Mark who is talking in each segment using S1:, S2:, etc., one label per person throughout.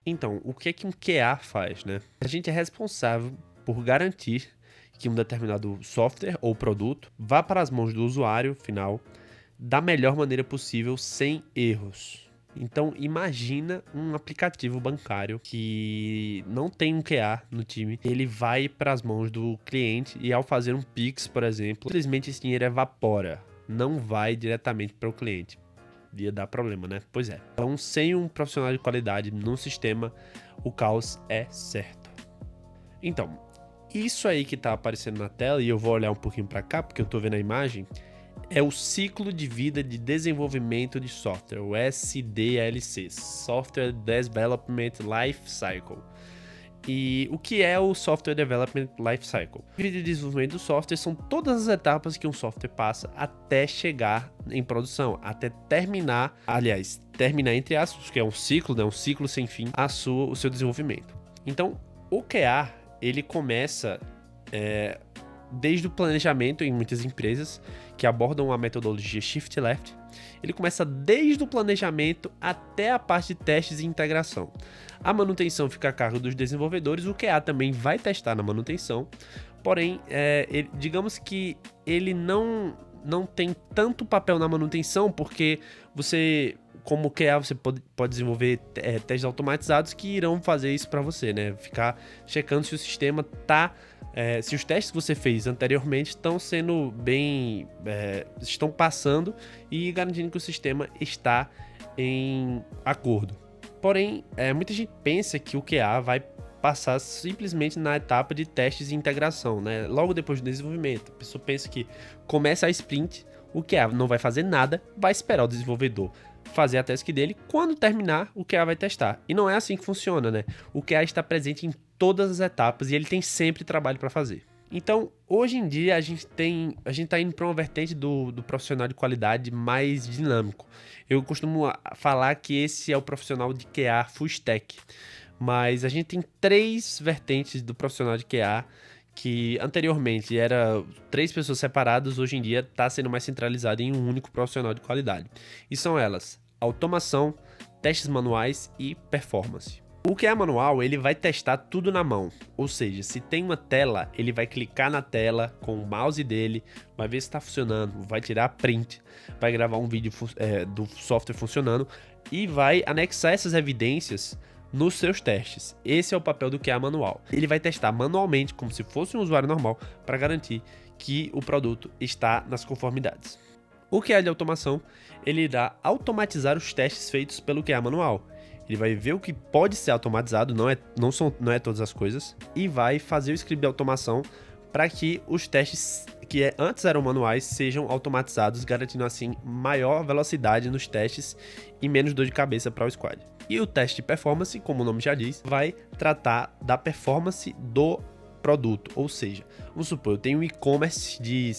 S1: Então, o que é que um QA faz, né? A gente é responsável por garantir que um determinado software ou produto vá para as mãos do usuário final da melhor maneira possível, sem erros. Então, imagina um aplicativo bancário que não tem um QA no time, ele vai para as mãos do cliente e ao fazer um Pix, por exemplo, simplesmente esse dinheiro evapora, não vai diretamente para o cliente. Ia dar problema, né? Pois é. Então, sem um profissional de qualidade no sistema, o caos é certo. Então, isso aí que tá aparecendo na tela, e eu vou olhar um pouquinho para cá, porque eu tô vendo a imagem, é o ciclo de vida de desenvolvimento de software, o SDLC, Software Development Life Cycle. E o que é o Software Development Life Cycle? O vídeo de desenvolvimento do software são todas as etapas que um software passa até chegar em produção, até terminar, aliás, terminar entre aspas, que é um ciclo, né, um ciclo sem fim, o seu desenvolvimento. Então, o QA, ele começa desde o planejamento em muitas empresas que abordam a metodologia Shift Left. Ele começa desde o planejamento até a parte de testes e integração. A manutenção fica a cargo dos desenvolvedores, o QA também vai testar na manutenção, porém, digamos que ele não tem tanto papel na manutenção, porque você, como QA, você pode desenvolver testes automatizados que irão fazer isso para você, né? Ficar checando se o sistema está... se os testes que você fez anteriormente estão sendo bem... estão passando e garantindo que o sistema está em acordo. Porém, muita gente pensa que o QA vai passar simplesmente na etapa de testes e integração, né? Logo depois do desenvolvimento. A pessoa pensa que começa a sprint, o QA não vai fazer nada, vai esperar o desenvolvedor fazer a task dele, quando terminar, o QA vai testar. E não é assim que funciona, né? O QA está presente em todas as etapas e ele tem sempre trabalho para fazer. Então, hoje em dia, a gente tá indo para uma vertente do profissional de qualidade mais dinâmico. Eu costumo falar que esse é o profissional de QA full stack, mas a gente tem 3 vertentes do profissional de QA, que anteriormente era 3 pessoas separadas, hoje em dia está sendo mais centralizado em um único profissional de qualidade. E são elas: automação, testes manuais e performance. O QA manual, ele vai testar tudo na mão, ou seja, se tem uma tela, ele vai clicar na tela com o mouse dele, vai ver se está funcionando, vai tirar print, vai gravar um vídeo do software funcionando e vai anexar essas evidências nos seus testes. Esse é o papel do QA manual. Ele vai testar manualmente, como se fosse um usuário normal, para garantir que o produto está nas conformidades. O QA de automação, ele irá automatizar os testes feitos pelo QA manual. Ele vai ver o que pode ser automatizado, não é todas as coisas, e vai fazer o script de automação para que os testes que antes eram manuais sejam automatizados, garantindo assim maior velocidade nos testes e menos dor de cabeça para o squad. E o teste de performance, como o nome já diz, vai tratar da performance do produto, ou seja, vamos supor, eu tenho um e-commerce de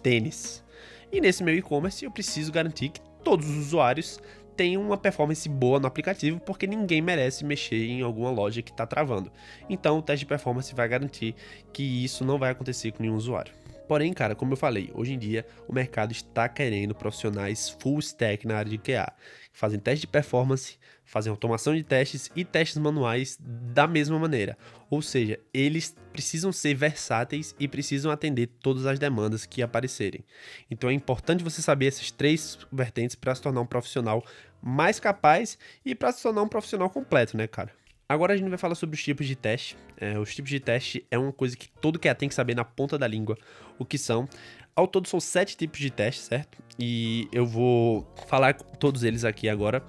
S1: tênis, e nesse meu e-commerce eu preciso garantir que todos os usuários tem uma performance boa no aplicativo, porque ninguém merece mexer em alguma loja que está travando. Então o teste de performance vai garantir que isso não vai acontecer com nenhum usuário. Porém, cara, como eu falei, hoje em dia o mercado está querendo profissionais full stack na área de QA, que fazem teste de performance, fazem automação de testes e testes manuais da mesma maneira. Ou seja, eles precisam ser versáteis e precisam atender todas as demandas que aparecerem. Então é importante você saber essas 3 vertentes para se tornar um profissional mais capaz e para se tornar um profissional completo, né, cara? Agora a gente vai falar sobre os tipos de teste. Os tipos de teste é uma coisa que todo QA tem que saber na ponta da língua o que são. Ao todo são 7 tipos de teste, certo? E eu vou falar todos eles aqui agora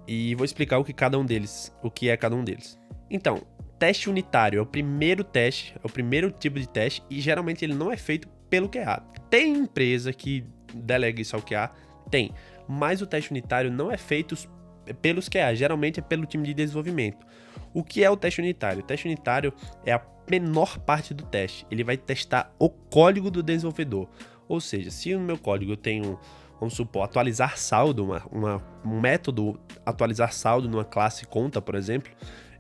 S1: e vou explicar o que é cada um deles. Então, teste unitário é o primeiro teste, é o primeiro tipo de teste e geralmente ele não é feito pelo QA. Tem empresa que delega isso ao QA? Tem, mas o teste unitário não é feito pelos QA, geralmente é pelo time de desenvolvimento. O que é o teste unitário? O teste unitário é a menor parte do teste. Ele vai testar o código do desenvolvedor. Ou seja, se no meu código eu tenho, vamos supor, atualizar saldo, um método atualizar saldo numa classe conta, por exemplo,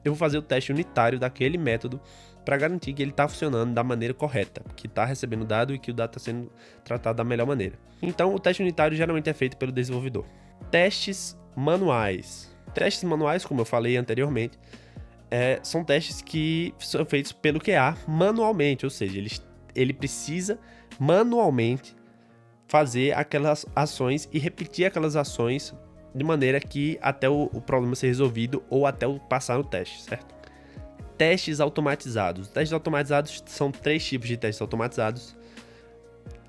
S1: eu vou fazer o teste unitário daquele método para garantir que ele está funcionando da maneira correta, que está recebendo dado e que o dado está sendo tratado da melhor maneira. Então, o teste unitário geralmente é feito pelo desenvolvedor. Testes manuais. Testes manuais, como eu falei anteriormente, são testes que são feitos pelo QA manualmente, ou seja, ele precisa manualmente fazer aquelas ações e repetir aquelas ações de maneira que até o problema ser resolvido ou até o passar no teste, certo? Testes automatizados. Testes automatizados são 3 tipos de testes automatizados.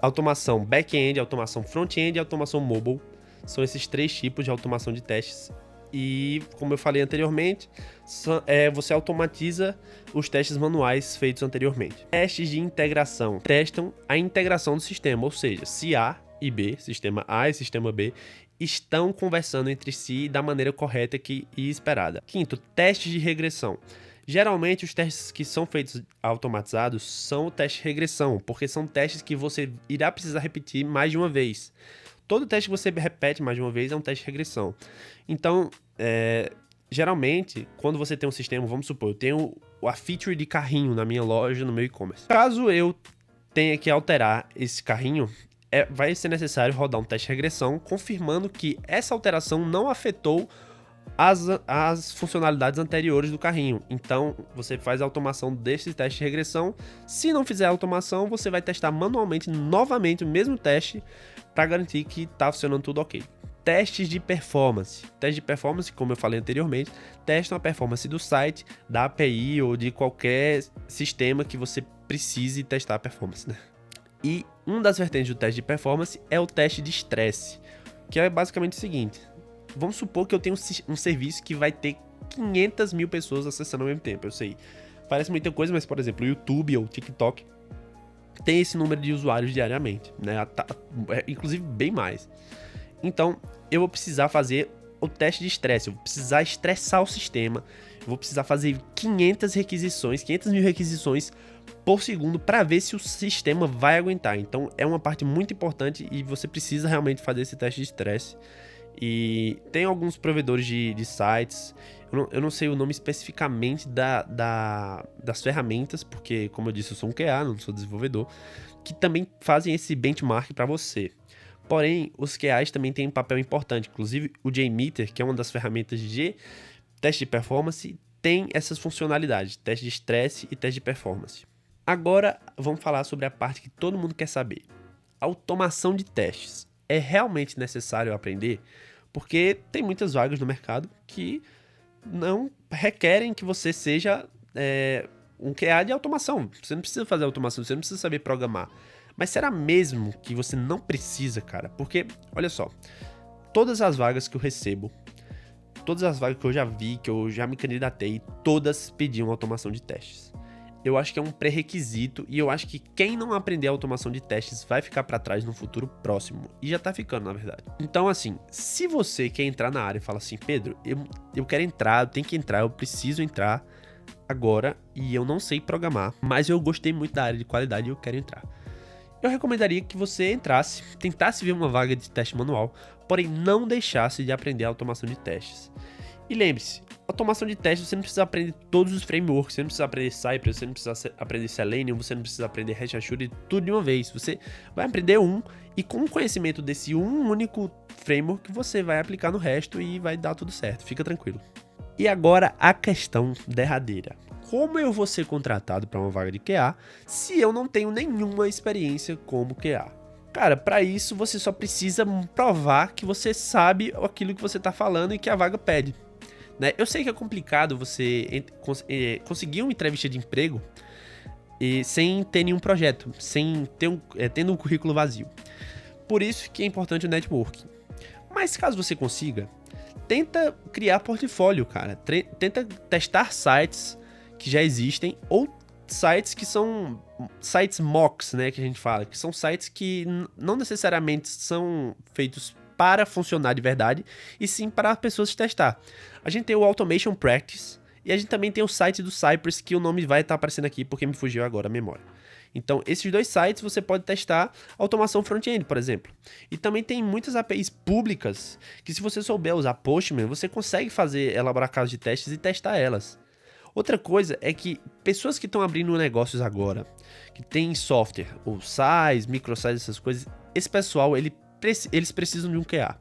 S1: Automação back-end, automação front-end e automação mobile. São esses 3 tipos de automação de testes. E, como eu falei anteriormente, você automatiza os testes manuais feitos anteriormente. Testes de integração. Testam a integração do sistema, ou seja, se A e B, sistema A e sistema B, estão conversando entre si da maneira correta e esperada. Quinto, testes de regressão. Geralmente, os testes que são feitos automatizados são o teste de regressão, porque são testes que você irá precisar repetir mais de uma vez. Todo teste que você repete mais de uma vez é um teste de regressão. Então, geralmente, quando você tem um sistema, vamos supor, eu tenho a feature de carrinho na minha loja, no meu e-commerce. Caso eu tenha que alterar esse carrinho, vai ser necessário rodar um teste de regressão, confirmando que essa alteração não afetou as funcionalidades anteriores do carrinho. Então, você faz a automação desse teste de regressão. Se não fizer a automação, você vai testar manualmente, novamente, o mesmo teste, para garantir que está funcionando tudo ok. Testes de performance. Testes de performance, como eu falei anteriormente, testam a performance do site, da API ou de qualquer sistema que você precise testar a performance, né? E uma das vertentes do teste de performance é o teste de estresse, que é basicamente o seguinte: vamos supor que eu tenho um serviço que vai ter 500 mil pessoas acessando ao mesmo tempo. Eu sei, parece muita coisa, mas, por exemplo, o YouTube ou o TikTok tem esse número de usuários diariamente, né? Inclusive bem mais. Então, eu vou precisar fazer o teste de estresse, eu vou precisar estressar o sistema, eu vou precisar fazer 500 mil requisições por segundo para ver se o sistema vai aguentar. Então, é uma parte muito importante e você precisa realmente fazer esse teste de estresse. E tem alguns provedores de sites, eu não sei o nome especificamente das ferramentas, porque, como eu disse, eu sou um QA, não sou desenvolvedor, que também fazem esse benchmark para você. Porém, os QAs também têm um papel importante, inclusive o JMeter, que é uma das ferramentas de teste de performance, tem essas funcionalidades, teste de estresse e teste de performance. Agora, vamos falar sobre a parte que todo mundo quer saber. Automação de testes. É realmente necessário aprender? Porque tem muitas vagas no mercado que não requerem que você seja um QA de automação. Você não precisa fazer automação, você não precisa saber programar. Mas será mesmo que você não precisa, cara? Porque, olha só, todas as vagas que eu recebo, todas as vagas que eu já vi, que eu já me candidatei, todas pediam automação de testes. Eu acho que é um pré-requisito e eu acho que quem não aprender a automação de testes vai ficar para trás no futuro próximo. E já tá ficando, na verdade. Então, assim, se você quer entrar na área e fala assim, Pedro, eu quero entrar, eu tenho que entrar, eu preciso entrar agora e eu não sei programar, mas eu gostei muito da área de qualidade e eu quero entrar. Eu recomendaria que você tentasse ver uma vaga de teste manual, porém não deixasse de aprender a automação de testes. E lembre-se, automação de testes você não precisa aprender todos os frameworks, você não precisa aprender Cypress, você não precisa aprender Selenium, você não precisa aprender HashAssure, tudo de uma vez. Você vai aprender e com o conhecimento desse único framework você vai aplicar no resto e vai dar tudo certo, fica tranquilo. E agora a questão derradeira. Como eu vou ser contratado para uma vaga de QA se eu não tenho nenhuma experiência como QA? Cara, para isso você só precisa provar que você sabe aquilo que você está falando e que a vaga pede. Né? Eu sei que é complicado você conseguir uma entrevista de emprego sem ter nenhum projeto, sem ter tendo um currículo vazio. Por isso que é importante o networking. Mas caso você consiga, tenta criar portfólio, cara. Tenta testar sites que já existem ou sites que são sites mocks, né, que a gente fala, que são sites que não necessariamente são feitos para funcionar de verdade, e sim para pessoas testar. A gente tem o Automation Practice e a gente também tem o site do Cypress, que o nome vai estar aparecendo aqui porque me fugiu agora a memória. Então, esses dois sites você pode testar automação front-end, por exemplo. E também tem muitas APIs públicas que, se você souber usar Postman, você consegue elaborar casos de testes e testar elas. Outra coisa é que pessoas que estão abrindo negócios agora, que tem software, ou SaaS, microsites, essas coisas, esse pessoal, eles precisam de um QA.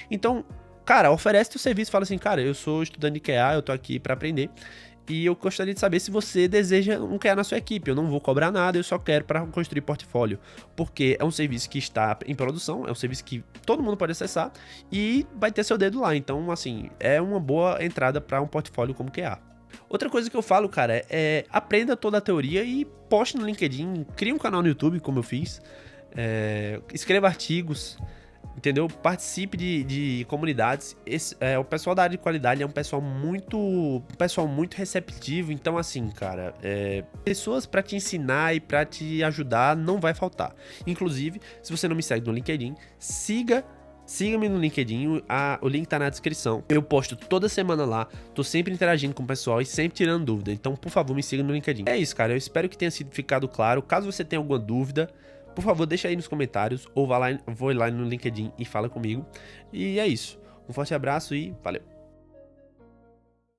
S1: Então, cara, oferece teu serviço, fala assim, cara, eu sou estudante de QA, eu tô aqui para aprender, E eu gostaria de saber se você deseja um QA na sua equipe. Eu não vou cobrar nada, eu só quero para construir portfólio. Porque é um serviço que está em produção, é um serviço que todo mundo pode acessar e vai ter seu dedo lá. Então, assim, é uma boa entrada para um portfólio como QA. Outra coisa que eu falo, cara, é aprenda toda a teoria e poste no LinkedIn, crie um canal no YouTube, como eu fiz, escreva artigos, entendeu? Participe de comunidades. O pessoal da área de qualidade é um pessoal muito receptivo. Então, assim, cara, pessoas pra te ensinar e pra te ajudar não vai faltar. Inclusive, se você não me segue no LinkedIn, siga-me no LinkedIn, o link tá na descrição. Eu posto toda semana lá, tô sempre interagindo com o pessoal e sempre tirando dúvida. Então, por favor, me siga no LinkedIn. É isso, cara. Eu espero que tenha ficado claro. Caso você tenha alguma dúvida, por favor, deixa aí nos comentários ou vou lá no LinkedIn e fala comigo. E é isso. Um forte abraço e valeu!